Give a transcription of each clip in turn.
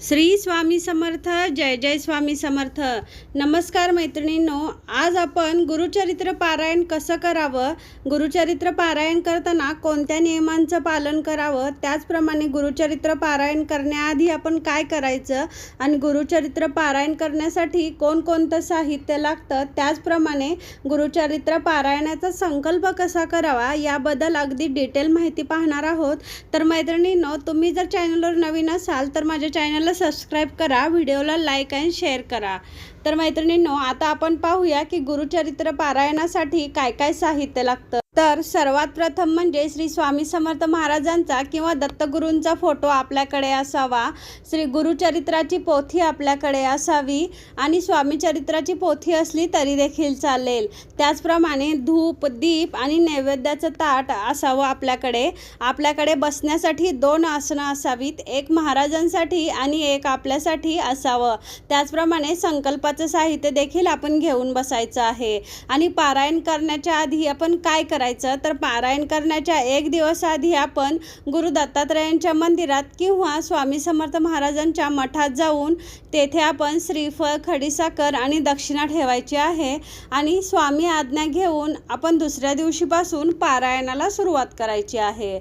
श्री स्वामी समर्थ. जय जय स्वामी समर्थ. नमस्कार मैत्रिणींनो, आज आपण गुरुचरित्र पारायण कसं करावं, गुरुचरित्र पारायण करताना कोणत्या नियमांचं पालन करावं, त्याचप्रमाणे गुरुचरित्र पारायण करण्याआधी आपण काय करायचं आणि गुरुचरित्र पारायण करण्यासाठी कोणकोणतं साहित्य लागतं, त्याचप्रमाणे गुरुचरित्र पारायणाचा संकल्प कसा करावा याबद्दल अगदी डिटेल माहिती पाहणार आहोत. तर मैत्रिणींनो, तुम्ही जर चॅनलवर नवीन असाल तर माझ्या चॅनलला सबस्क्राइब करा, व्हिडिओला लाईक आणि शेअर करा. तर मैत्रिणींनो, आता आपण पाहूया की गुरुचरित्र पारायणासाठी काय काय साहित्य लागतं. तर सर्वात प्रथम म्हणजे श्री स्वामी समर्थ महाराजांचा किंवा दत्तगुरूंचा फोटो आपल्याकडे असावा, श्री गुरुचरित्राची पोथी आपल्याकडे असावी आणि स्वामी चरित्राची पोथी असली तरी देखील चालेल. त्याचप्रमाणे धूप, दीप आणि नैवेद्याचं ताट असावं आपल्याकडे बसण्यासाठी 2 आसनं असावीत, एक महाराजांसाठी आणि एक आपल्यासाठी असावं. त्याचप्रमाणे संकल्पाचं साहित्य देखील आपण घेऊन बसायचं आहे. आणि पारायण करण्याच्या आधी आपण काय करायचं, तर पारायण करण्याच्या 1 दिवस आधी आपण गुरु दत्तात्रयांच्या मंदिरात किंवा स्वामी समर्थ महाराजांच्या मठात जाऊन तेथे आपण श्रीफळ, खडीसाखर आणि दक्षिणा ठेवायची आहे आणि स्वामी आज्ञा घेऊन आपण दुसऱ्या दिवशीपासून पारायणाला सुरुवात करायची आहे.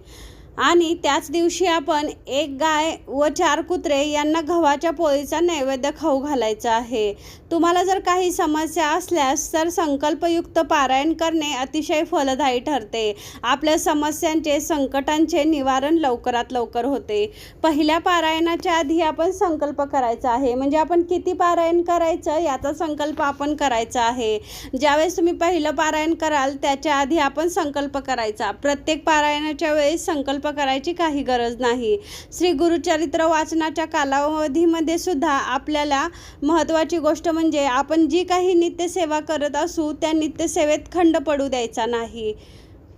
आणि त्याच दिवशी आपण 1 गाय व 4 कुत्रे यांना गव्हाच्या पोळीचा नैवेद्य खाऊ घालायचा आहे. तुम्हाला जर काही समस्या असल्यास तर संकल्पयुक्त पारायण करणे अतिशय फलदायी ठरते. आपल्या समस्यांचे, संकटांचे निवारण लवकरात लवकर होते. पहिल्या पारायणाच्या आधी आपण संकल्प करायचा आहे, म्हणजे आपण किती पारायण करायचं याचा संकल्प आपण करायचा आहे. ज्यावेळेस तुम्ही पहिलं पारायण कराल त्याच्या आधी आपण संकल्प करायचा. प्रत्येक पारायणाच्या वेळेस संकल्प करायची काही गरज नाही. श्री गुरुचरित्र वाचनाच्या कालावधीमध्ये सुद्धा आपल्याला महत्त्वाची गोष्ट म्हणजे आपण जी काही नित्यसेवा करत असू त्या नित्यसेवेत खंड पडू द्यायचा नाही.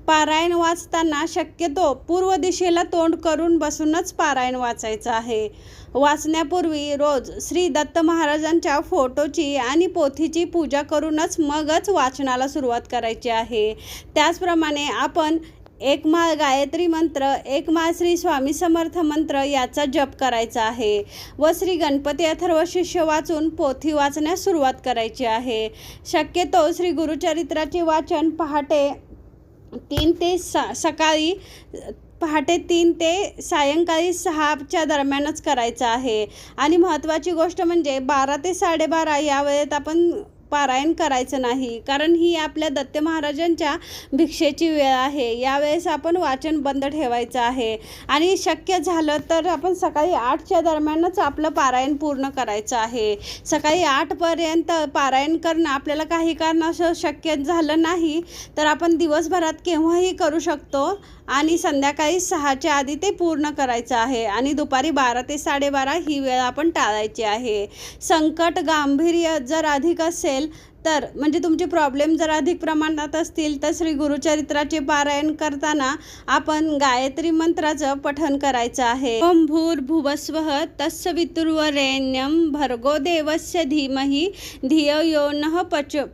पारायण वाचताना शक्यतो पूर्व दिशेला तोंड करून बसूनच पारायण वाचायचं आहे. वाचण्यापूर्वी रोज श्री दत्त महाराजांच्या फोटोची आणि पोथीची पूजा करूनच मगच वाचनाला सुरुवात करायची आहे. त्याचप्रमाणे आपण 1 माळ गायत्री मंत्र, 1 माळ श्री स्वामी समर्थ मंत्र याचा जप करायचा आहे व श्री गणपती अथर्व शीर्ष वाचून पोथी वाचण्यास सुरुवात करायची आहे. शक्यतो श्री गुरुचरित्राचे वाचन पहाटे 3 ते सायंकाळी 6च्या दरम्यानच करायचं आहे. आणि महत्त्वाची गोष्ट म्हणजे 12 ते 12:30 या वेळेत आपण पारायण करायचं नाही, कारण ही आपल्या दत्त महाराजांच्या भिक्षेची वेळ आहे. यावेळेस आपण वाचन बंद ठेवायचं आहे आणि शक्य झालं तर आपण सकाळी 8च्या दरम्यानच आपलं पारायण पूर्ण करायचं आहे. सकाळी 8पर्यंत पारायण करणं आपल्याला काही कारणास्तव शक्य झालं नाही तर आपण दिवसभरात केव्हाही करू शकतो आणि संध्याकाळी 6च्या आधी ते पूर्ण करायचं आहे आणि दुपारी 12 ते 12:30 ही वेळ आपण टाळायची आहे. संकट गांभीर्य जर अधिक असेल तर म्हणजे तुमचे प्रॉब्लेम जर अधिक प्रमाणात असतील तर श्री गुरुचरित्राचे पारायण करताना आपण गायत्री मंत्राचं पठण करायचं आहे. ओम भूर्भुवस्वः तत्सवितुर्वरेण्यं भर्गो देवस्य धीमहि धियो यो नः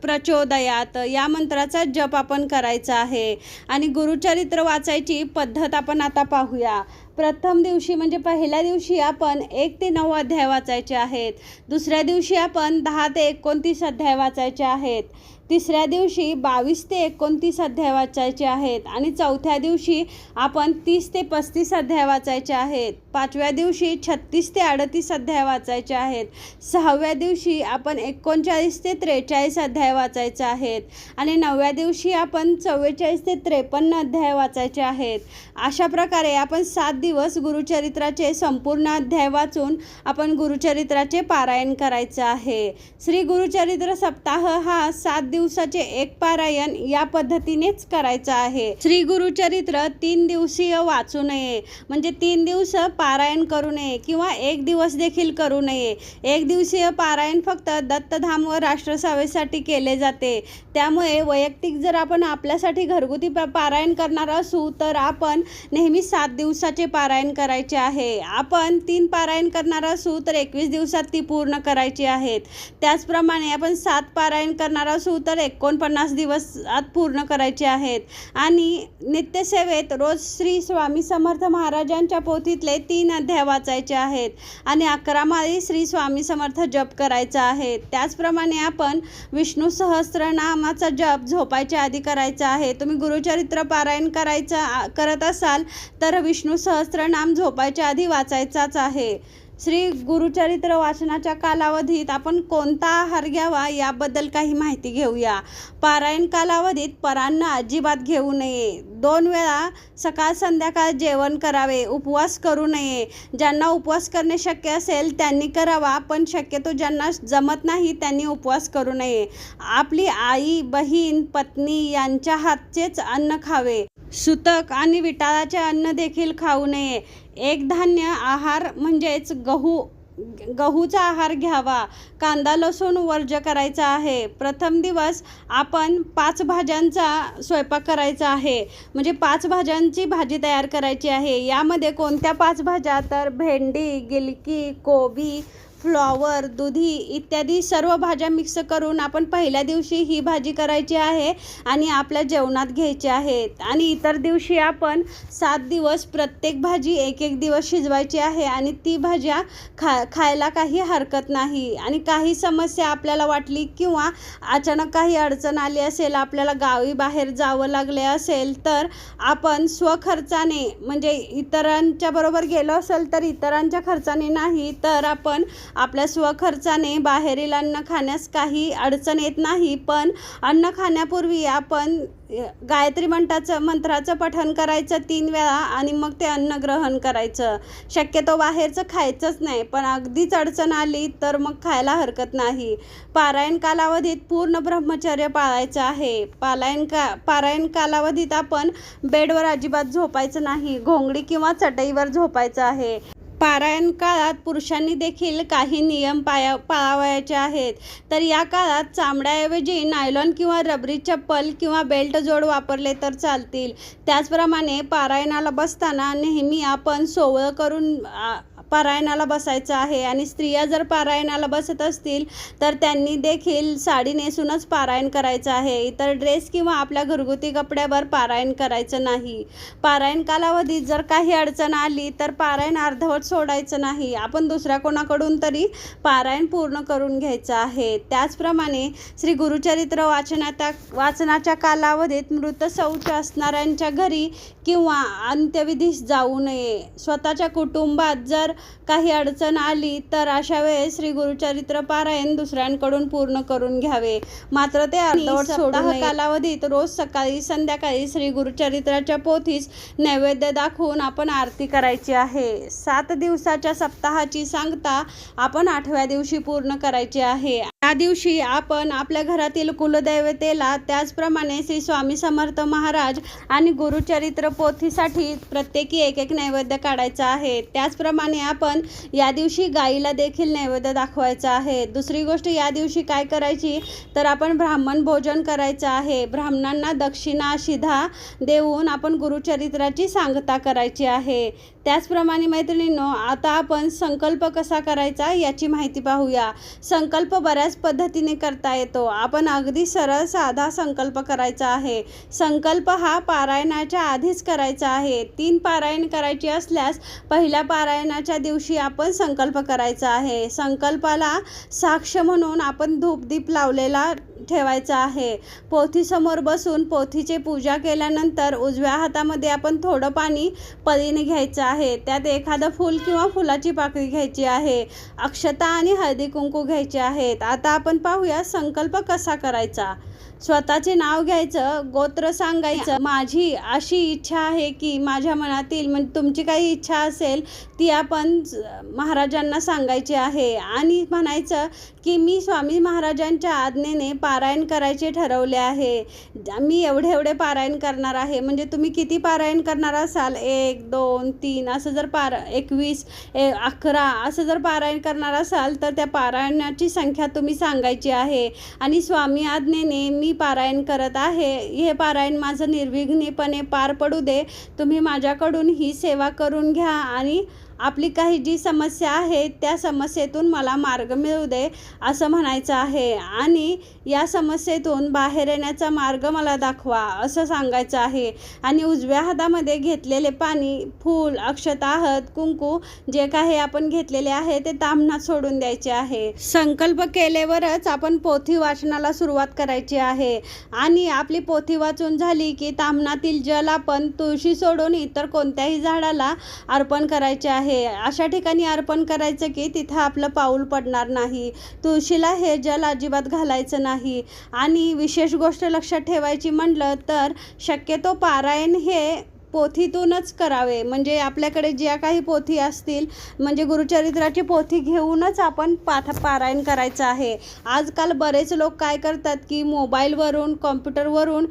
प्रचोदयात या मंत्राचा जप आपण करायचा आहे. आणि गुरुचरित्र वाचायची पद्धत आपण आता पाहूया. प्रथम दिवशी म्हणजे पहिल्या दिवशी आपण 1 ते 9 अध्याय वाचायचे आहेत. दुसऱ्या दिवशी आपण 10 ते 29 अध्याय वाचायचे आहेत. तिसऱ्या दिवशी 22 ते 29 अध्याय वाचायचे आहेत आणि चौथ्या दिवशी आपण 30 ते 35 अध्याय वाचायचे आहेत. 5व्या दिवशी 36 ते 38 अध्याय वाचायचे आहेत. 6व्या दिवशी आपण 39 ते 43 अध्याय वाचायचे आहेत आणि 9व्या दिवशी आपण 44 ते 53 अध्याय वाचायचे आहेत. अशा प्रकारे आपण 7 दिवस गुरुचरित्राचे संपूर्ण अध्याय वाचून आपण गुरुचरित्राचे पारायण करायचे आहे. श्री गुरुचरित्र सप्ताह हा 7 दिवसाचे एक पारायण या पद्धतीनेच करायचं आहे. श्री गुरुचरित्र 3 दिवसीय वाचू नये, म्हणजे 3 दिवस पारायण करू नये किंवा 1 दिवस देखील करू नये. 1 दिवसीय पारायण फक्त दत्तधाम व राष्ट्रसेवेसाठी केले जाते. त्यामुळे वैयक्तिक जर आपण आपल्यासाठी घरगुती पारायण करणार असू तर आपण नेहमी 7 दिवसाचे पारायण करायचे आहे. आपण 3 पारायण करणार असू तर 21 दिवसात ती पूर्ण करायची आहेत. त्याचप्रमाणे आपण 7 पारायण करणार असू तर 49 दिवसात पूर्ण करायचे आहेत. आणि नित्यसेवेत रोज श्री स्वामी समर्थ महाराजांच्या पोथीतले 3 अध्याय वाचायचे आहेत आणि 11 माळी श्री स्वामी समर्थ जप करायचा आहे. त्याचप्रमाणे आपण विष्णू सहस्त्रनामाचा जप झोपायच्या आधी करायचा आहे. तुम्ही गुरुचरित्र पारायण करत असाल तर विष्णू सहस्त्रनाम झोपायच्या आधी वाचायचाच आहे. श्री गुरुचरित्र वाचनाच्या कालावधीत आपण कोणता आहार घ्यावा याबद्दल काही माहिती घेऊया. पारायण कालावधीत परान्न अजिबात घेऊ नये. 2 वेळा सकाळ संध्याकाळ जेवण करावे. उपवास करू नये. ज्यांना उपवास करणे शक्य असेल त्यांनी करावा, पण शक्यतो ज्यांना जमत नाही त्यांनी उपवास करू नये. आपली आई, बहीण, पत्नी यांच्या हातचेच अन्न खावे. सुतक आणि विटाळाचे अन्न देखील खाऊ नये. एक धान्य आहार म्हणजेच गहूचा आहार घ्यावा. कांदा लसूण वर्ज्य करायचा आहे. प्रथम दिवस आपण 5 भाज्यांचा स्वयंपाक करायचा आहे. म्हणजे 5 भाज्यांची भाजी तयार करायची आहे. यामध्ये कोणत्या 5 भाज्या तर भेंडी, गिलकी, कोबी, फ्लॉवर, दुधी इत्यादी सर्व भाज्या मिक्स करून आपण पहिल्या दिवशी ही भाजी करायची आहे आणि आपल्या जेवणात घ्यायची आहेत. आणि इतर दिवशी आपण 7 दिवस प्रत्येक भाजी एक दिवस शिजवायची आहे आणि ती भाज्या खायला काही हरकत नाही. आणि काही समस्या आपल्याला वाटली किंवा अचानक काही अडचण आली असेल, आपल्याला गावी बाहेर जावं लागले असेल तर आपण स्वखर्चाने म्हणजे इतरांच्या बरोबर गेलो असेल तर इतरांच्या खर्चाने नाही तर आपण आपल्या स्वखर्चाने बाहेरील अन्न खाण्यास काही अडचण येत नाही. पण अन्न खाण्यापूर्वी आपण गायत्री मंत्राचं पठण करायचं 3 वेळा आणि मग ते अन्न ग्रहण करायचं. शक्यतो बाहेरचं खायचंच नाही, पण अगदीच अडचण आली तर मग खायला हरकत नाही. पारायण कालावधीत पूर्ण ब्रह्मचर्य पाळायचं आहे. पारायण कालावधीत आपण बेडवर अजिबात झोपायचं नाही. घोंगडी किंवा चटईवर झोपायचं आहे. पारायण काळात पुरुषांनी देखील काही नियम पाळावयाचे आहेत. तर या काळात चामड्याऐवजी नायलॉन किंवा रबरी चप्पल किंवा बेल्ट जोड वापरले तर चालतील. त्याचप्रमाणे पारायणाला बसताना नेहमी आपण सोवळं करून पारायणाला बसायचं आहे. आणि स्त्रिया जर पारायणाला बसत असतील तर त्यांनी देखील साडी नेसूनच पारायण करायचं आहे. इतर ड्रेस किंवा आपल्या घरगुती कपड्यावर पारायण करायचं नाही. पारायण कालावधीत जर काही अडचण आली तर पारायण अर्धवट सोडायचं नाही. आपण दुसऱ्या कोणाकडून तरी पारायण पूर्ण करून घ्यायचं आहे. त्याचप्रमाणे श्री गुरुचरित्र वाचनाच्या कालावधीत मृत शौच असणाऱ्यांच्या घरी किंवा अंत्यविधीस जाऊ नये. स्वतःच्या कुटुंबात जर काही अडचण आली तर अशा वेळेस श्री गुरुचरित्र पारायण दुसऱ्यांकडून पूर्ण करून घ्यावे. मात्र ते अर्धवट सोडू नये. कालावधीत रोज सकाळी संध्याकाळी श्री गुरुचरित्राच्या पोथीस नैवेद्य दाखवून आपण आरती करायची आहे. 7 दिवसाच्या सप्ताहाची सांगता आपण 8व्या दिवशी पूर्ण करायची आहे. त्या दिवशी आपण आपल्या घरातील कुलदैवतेला त्याचप्रमाणे श्री स्वामी समर्थ महाराज आणि गुरुचरित्र पोथीसाठी प्रत्येकी एक नैवेद्य काढायचा आहे. त्याचप्रमाणे आपण या दिवशी गाईला देखील नैवेद्य दाखवायचा आहे. दुसरी गोष्ट या दिवशी काय करायची तर आपण ब्राह्मण भोजन करायचं आहे. ब्राह्मणांना दक्षिणा शिधा देऊन आपण गुरुचरित्राची सांगता करायची आहे. त्याचप्रमाणे मैत्रिणींनो, आता आपण संकल्प कसा करायचा याची माहिती पाहूया. संकल्प बऱ्याच पद्धतीने करता येतो. आपण अगदी सरळ साधा संकल्प करायचा आहे. संकल्प हा पारायणाच्या आधीच करायचा आहे. 3 पारायण करायची असल्यास पहिल्या पारायणाच्या दिवशी आपण संकल्प करायचा आहे. संकल्पाला साक्ष म्हणून आपण धूपदीप लावलेला ठेवायचा आहे. पोथीसमोर बसून पोथीची पूजा केल्यानंतर उजव्या हातामध्ये आपण थोडं पाणी पळीने घ्यायचं आहे. त्यात एखादं फूल किंवा फुलाची पाकळी घ्यायची आहे. अक्षता आणि हळदी कुंकू घ्यायचे आहेत. आता आपण पाहूया संकल्प कसा करायचा. स्वतःचे नाव घ्यायचं, गोत्र सांगायचं. माझी अशी इच्छा आहे की माझ्या मनातील म्हणजे तुमची काही इच्छा असेल ती आपण महाराजांना सांगायची आहे आणि म्हणायचं की मी स्वामी महाराजांच्या आज्ञेने पारायण करायचे ठरवले आहे. मी एवढे पारायण करणार आहे. म्हणजे तुम्ही किती पारायण करणार असाल 1, 2, 3 असं जर 21, 11 असं जर पारायण करणार असाल तर त्या पारायणाची संख्या तुम्ही सांगायची आहे. आणि स्वामी आज्ञेने मी पारायण करत आहे. हे पारायण माझं निर्विघ्नपणे पार पडू दे. तुम्ही माझ्याकडून ही सेवा करून घ्या आणि आपली काही जी समस्या आहे त्या समस्येतून मला मार्ग मिळू दे असं म्हणायचं आहे आणि या समस्येतून बाहेर येण्याचा मार्ग मला दाखवा असं सांगायचं आहे. आणि उजव्या हातामध्ये घेतलेले पाणी, फूल, अक्षता, हळद, कुंकू जे काही आपण घेतलेले आहे ते ताम्हणात सोडून द्यायचे आहे. संकल्प केल्यावरच आपण पोथी वाचनाला सुरुवात करायची आहे. आणि आपली पोथी वाचून झाली की ताम्हणातील जल आपण तुळशी सोडून इतर कोणत्याही झाडाला अर्पण करायचे आहे. अशा ठिकाणी अर्पण करायचं की तिथं आपलं पाऊल पडणार नाही. तुळशीला हे जल अजिबात घालायचं नाही. आणि विशेष गोष्ट लक्षात ठेवायची म्हटलं तर शक्यतो पारायण हे पोथीतूनच करावे. म्हणजे आपल्याकडे ज्या काही पोथी असतील म्हणजे गुरुचरित्राची पोथी घेऊनच आपण पारायण करायचं आहे. आजकाल बरेच लोक काय करतात की मोबाईलवरून, कॉम्प्युटरवरून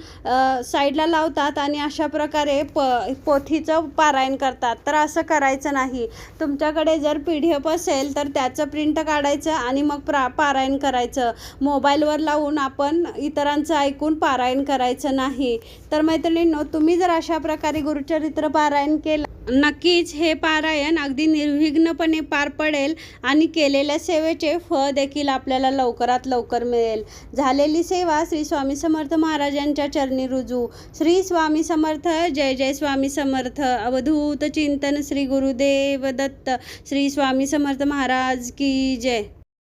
साईडला लावतात आणि अशा प्रकारे पोथीचं पारायण करतात. तर असं करायचं नाही. तुमच्याकडे जर PDF असेल तर त्याचं प्रिंट काढायचं आणि मग पारायण करायचं. मोबाईलवर लावून आपण इतरांचं ऐकून पारायण करायचं नाही. तर मैत्रिणींनो, तुम्ही जर अशा प्रकारे गुरुचरित्र पारायण केलं नक्कीच हे पारायण अगदी निर्विघ्नपणे पार पडेल आणि केलेल्या सेवेचे फळ देखील आपल्याला लवकरात लवकर मिळेल. झालेली सेवा श्री स्वामी समर्थ महाराजांच्या चरणी रुजू. श्री स्वामी समर्थ. जय जय स्वामी समर्थ. अवधूत चिंतन श्री गुरुदेव दत्त. श्री स्वामी समर्थ महाराज की जय.